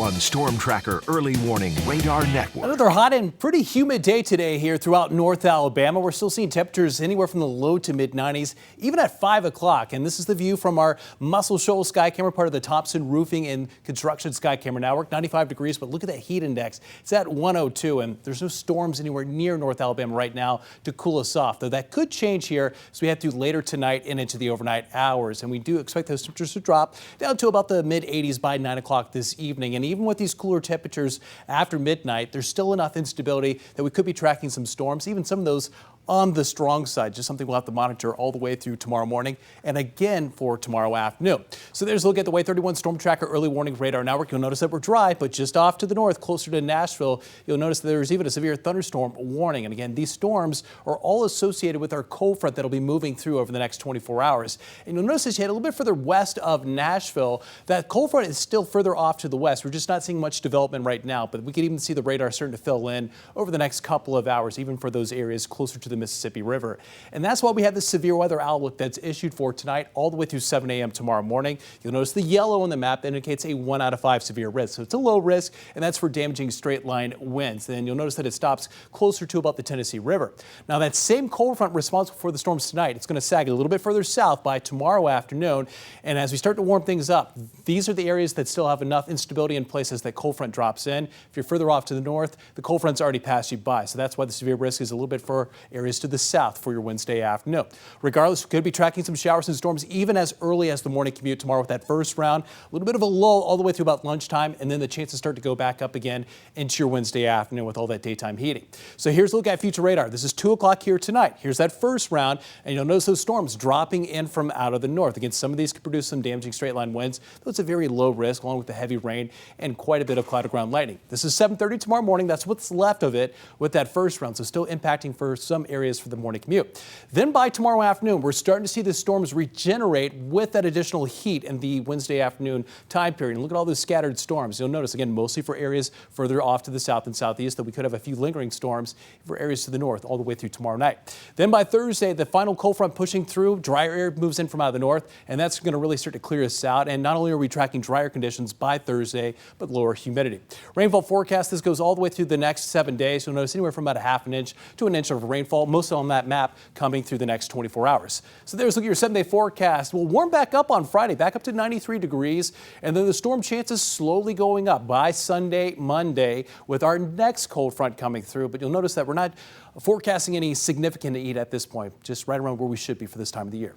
On Storm Tracker Early Warning Radar Network. Another hot and pretty humid day today here throughout North Alabama. We're still seeing temperatures anywhere from the low to mid 90s, even at 5 o'clock. And this is the view from our Muscle Shoals sky camera, part of the Thompson Roofing and Construction sky camera network. 95 degrees, but look at that heat index. It's at 102, and there's no storms anywhere near North Alabama right now to cool us off, though that could change here as we head through later tonight and into the overnight hours. And we do expect those temperatures to drop down to about the mid 80s by 9 o'clock this evening. And even with these cooler temperatures after midnight, there's still enough instability that we could be tracking some storms, even some of those on the strong side, just something we'll have to monitor all the way through tomorrow morning and again for tomorrow afternoon. So there's a look at the Way 31 Storm Tracker Early Warning Radar Network. You'll notice that we're dry, but just off to the north, closer to Nashville, you'll notice that there's even a severe thunderstorm warning. And again, these storms are all associated with our cold front that'll be moving through over the next 24 hours. And you'll notice as you head a little bit further west of Nashville, that cold front is still further off to the west. We're just not seeing much development right now, but we could even see the radar starting to fill in over the next couple of hours, even for those areas closer to the Mississippi River. And that's why we have this severe weather outlook that's issued for tonight all the way through 7 a.m. tomorrow morning. You'll notice the yellow on the map that indicates a 1 out of 5 severe risk. So it's a low risk, and that's for damaging straight line winds. Then you'll notice that it stops closer to about the Tennessee River. Now that same cold front responsible for the storms tonight, it's going to sag a little bit further south by tomorrow afternoon. And as we start to warm things up, these are the areas that still have enough instability in place as that cold front drops in. If you're further off to the north, the cold front's already passed you by. So that's why the severe risk is a little bit for areas to the south for your Wednesday afternoon. Regardless, we could be tracking some showers and storms even as early as the morning commute tomorrow with that first round. A little bit of a lull all the way through about lunchtime, and then the chances start to go back up again into your Wednesday afternoon with all that daytime heating. So here's a look at future radar. This is 2 o'clock here tonight. Here's that first round, and you'll notice those storms dropping in from out of the north. Again, some of these could produce some damaging straight line winds, though it's a very low risk along with the heavy rain and quite a bit of cloud ground lightning. This is 7:30 tomorrow morning. That's what's left of it with that first round, so still impacting for some areas for the morning commute. Then by tomorrow afternoon, we're starting to see the storms regenerate with that additional heat in the Wednesday afternoon time period. And look at all those scattered storms. You'll notice, again, mostly for areas further off to the south and southeast, that we could have a few lingering storms for areas to the north all the way through tomorrow night. Then by Thursday, the final cold front pushing through, drier air moves in from out of the north, and that's going to really start to clear us out. And not only are we tracking drier conditions by Thursday, but lower humidity. Rainfall forecast, this goes all the way through the next 7 days. You'll notice anywhere from about a half an inch to an inch of rainfall, most on that map coming through the next 24 hours. So there's a look at your 7-day forecast. We'll warm back up on Friday, back up to 93 degrees, and then the storm chances slowly going up by Sunday, Monday, with our next cold front coming through. But you'll notice that we're not forecasting any significant heat at this point, just right around where we should be for this time of the year.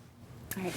All right.